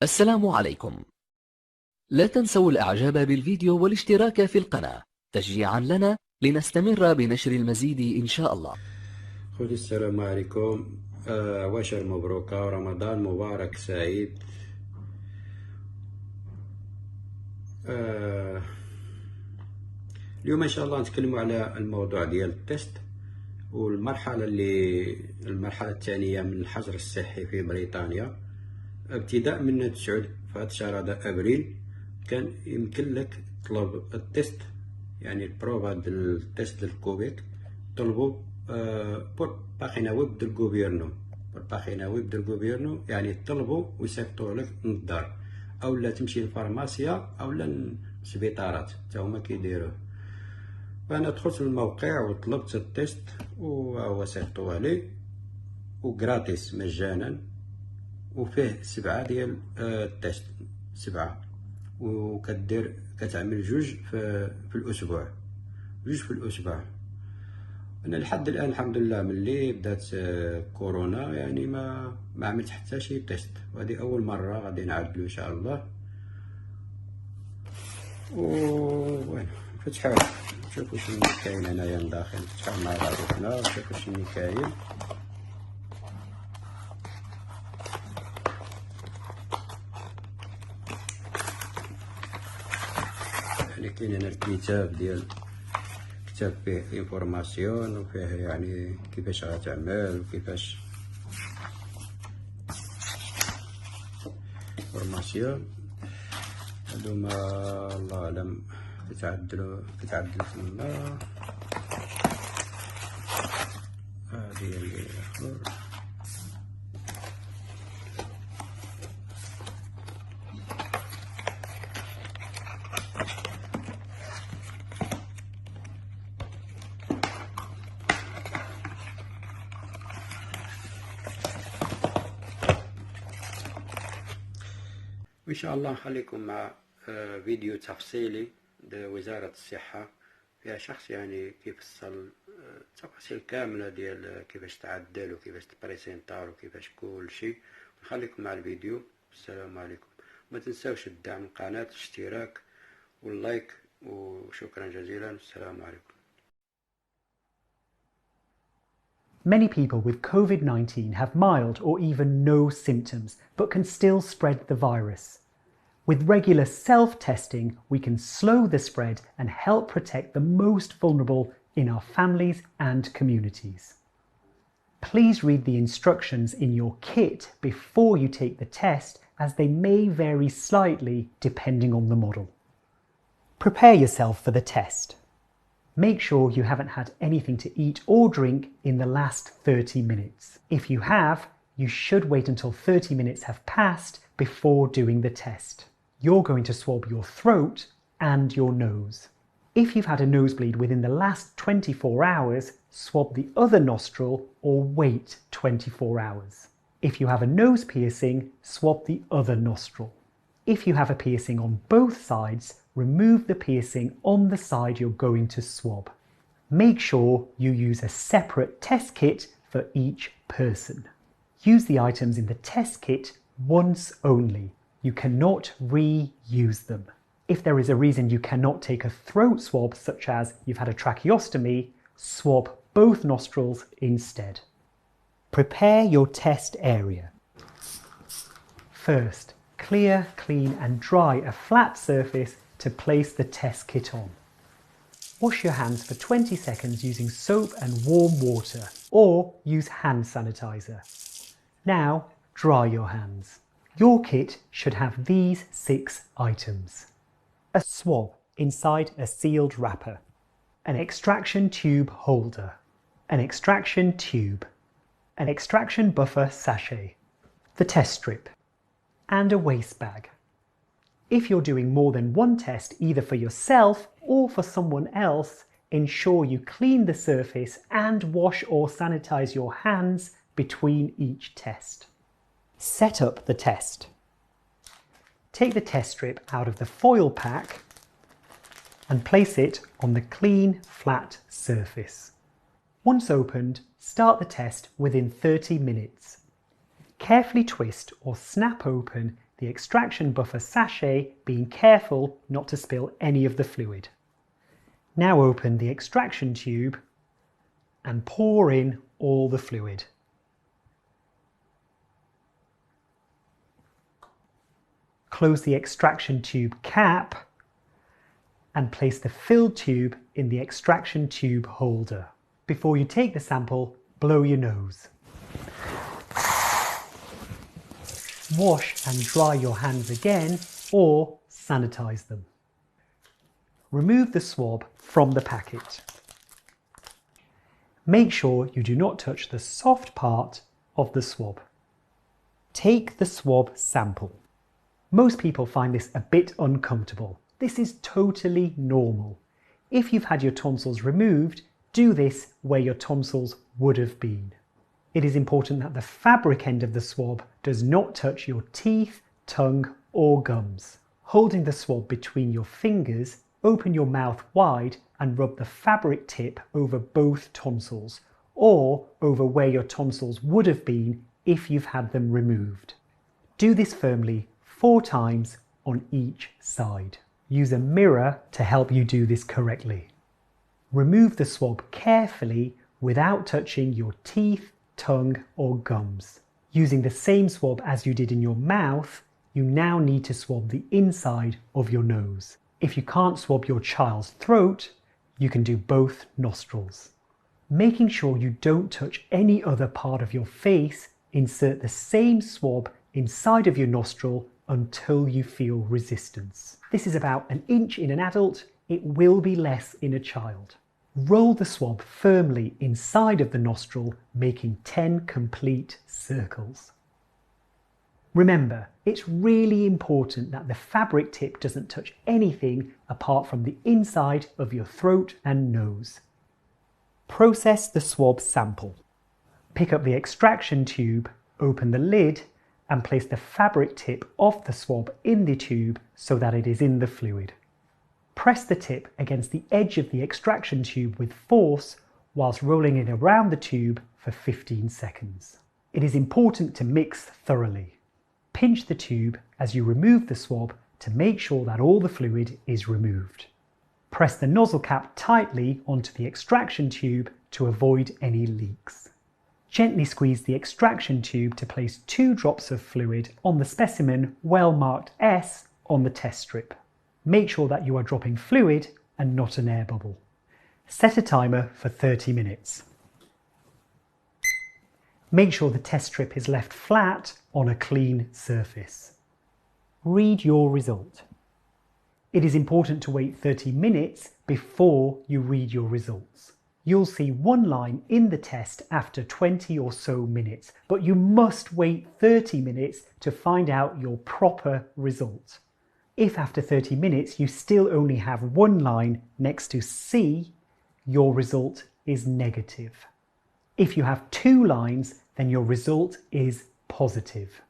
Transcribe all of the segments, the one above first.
السلام عليكم. لا تنسوا الإعجاب بالفيديو والاشتراك في القناة تشجيعا لنا لنستمر بنشر المزيد إن شاء الله. خوتي السلام عليكم. عواشر مبروكة ورمضان مبارك سعيد. اليوم ان شاء الله نتكلموا على الموضوع ديال التيست المرحلة الثانية من الحجر الصحي في بريطانيا. ابتداء من 9 في شهر هذا ابريل كان يمكن لك تطلب التيست، يعني البروفا ديال التيست ديال الكوفيد طلبوا بور باغينا ويب ديال الغوفيرنو، يعني طلبوا ويصيفطوا لك من الدار او لا تمشي للفارماسيا او لا للسبيطارات حتى هما كيديروه. فانا دخلت للموقع وطلبت التيست وهو صيفطوه لي وغراتيس مجانا، وفيه 7 ديال التيست، 7 كتعمل جوج في الاسبوع، انا لحد الان الحمد لله ملي بدات كورونا يعني ما عملت حتى شي تيست، وهذه اول مره غادي نعدلو ان شاء الله. وين فتحوا نشوفوا شنو كاين هنايا من داخل، فتحوا مع بعضنا ونشوفوا شنو كاين. يعني كاين هنا كتاب فيه انفورماسيون وفيه يعني كيفاش غتعمل وكيفاش انفورماسيون. هادوما الله اعلم كتعدل تما. هادي هي الاخر. وإن شاء الله نخليكم مع فيديو تفصيلي لوزارة الصحة فيها شخص يعني كيفصل التفاصيل كاملة ديال كيفاش تعدل وكيفاش تبريسينطار وكيفاش كل شيء. نخليكم مع الفيديو. السلام عليكم. ما تنساوش الدعم القناة، الاشتراك واللايك، وشكرا جزيلا. السلام عليكم. Many people with COVID-19 have mild or even no symptoms, but can still spread the virus. With regular self-testing, we can slow the spread and help protect the most vulnerable in our families and communities. Please read the instructions in your kit before you take the test, as they may vary slightly depending on the model. Prepare yourself for the test. Make sure you haven't had anything to eat or drink in the last 30 minutes. If you have, you should wait until 30 minutes have passed before doing the test. You're going to swab your throat and your nose. If you've had a nosebleed within the last 24 hours, swab the other nostril or wait 24 hours. If you have a nose piercing, swab the other nostril. If you have a piercing on both sides, remove the piercing on the side you're going to swab. Make sure you use a separate test kit for each person. Use the items in the test kit once only. You cannot reuse them. If there is a reason you cannot take a throat swab, such as you've had a tracheostomy, swab both nostrils instead. Prepare your test area. First, clear, clean and dry a flat surface to place the test kit on. Wash your hands for 20 seconds using soap and warm water, or use hand sanitizer. Now dry your hands. Your kit should have these 6 items. A swab inside a sealed wrapper, an extraction tube holder, an extraction tube, an extraction buffer sachet, the test strip, and a waste bag. If you're doing more than one test, either for yourself or for someone else, ensure you clean the surface and wash or sanitize your hands between each test. Set up the test. Take the test strip out of the foil pack and place it on the clean, flat surface. Once opened, start the test within 30 minutes. Carefully twist or snap open the extraction buffer sachet, being careful not to spill any of the fluid. Now open the extraction tube and pour in all the fluid. Close the extraction tube cap and place the filled tube in the extraction tube holder. Before you take the sample, blow your nose. Wash and dry your hands again or sanitize them. Remove the swab from the packet. Make sure you do not touch the soft part of the swab. Take the swab sample. Most people find this a bit uncomfortable. This is totally normal. If you've had your tonsils removed, do this where your tonsils would have been. It is important that the fabric end of the swab does not touch your teeth, tongue or gums. Holding the swab between your fingers, open your mouth wide and rub the fabric tip over both tonsils or over where your tonsils would have been if you've had them removed. Do this firmly 4 times on each side. Use a mirror to help you do this correctly. Remove the swab carefully without touching your teeth, tongue or gums. Using the same swab as you did in your mouth, you now need to swab the inside of your nose. If you can't swab your child's throat, you can do both nostrils. Making sure you don't touch any other part of your face, insert the same swab inside of your nostril until you feel resistance. This is about 1 inch in an adult, it will be less in a child. Roll the swab firmly inside of the nostril, making 10 complete circles. Remember, it's really important that the fabric tip doesn't touch anything apart from the inside of your throat and nose. Process the swab sample. Pick up the extraction tube, open the lid and place the fabric tip of the swab in the tube so that it is in the fluid. Press the tip against the edge of the extraction tube with force whilst rolling it around the tube for 15 seconds. It is important to mix thoroughly. Pinch the tube as you remove the swab to make sure that all the fluid is removed. Press the nozzle cap tightly onto the extraction tube to avoid any leaks. Gently squeeze the extraction tube to place 2 drops of fluid on the specimen well marked S on the test strip. Make sure that you are dropping fluid and not an air bubble. Set a timer for 30 minutes. Make sure the test strip is left flat on a clean surface. Read your result. It is important to wait 30 minutes before you read your results. You'll see 1 line in the test after 20 or so minutes, but you must wait 30 minutes to find out your proper result. If after 30 minutes you still only have 1 line next to C, your result is negative. If you have 2 lines, then your result is positive.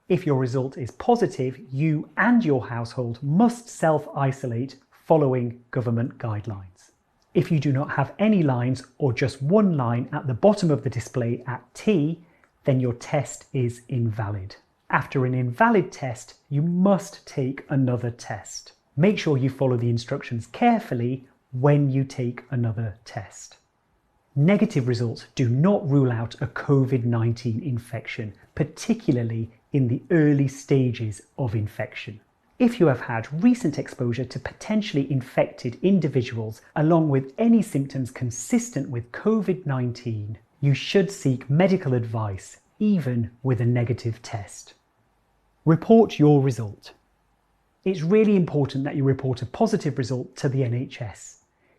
If your result is positive, you and your household must self-isolate following government guidelines. If you do not have any lines or just 1 line at the bottom of the display at T, then your test is invalid. After an invalid test, you must take another test. Make sure you follow the instructions carefully when you take another test. Negative results do not rule out a COVID-19 infection, particularly in the early stages of infection. If you have had recent exposure to potentially infected individuals along with any symptoms consistent with COVID-19, you should seek medical advice even with a negative test. Report your result. It's really important that you report a positive result to the NHS.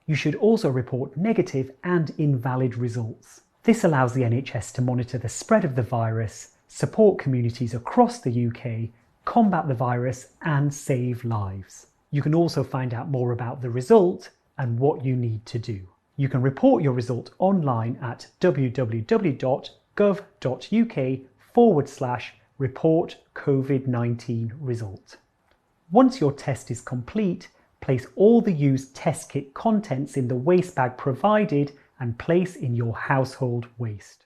You should also report negative and invalid results. This allows the NHS to monitor the spread of the virus, support communities across the UK, combat the virus and save lives. You can also find out more about the result and what you need to do. You can report your result online at www.gov.uk/report COVID-19 result. Once your test is complete, place all the used test kit contents in the waste bag provided and place in your household waste.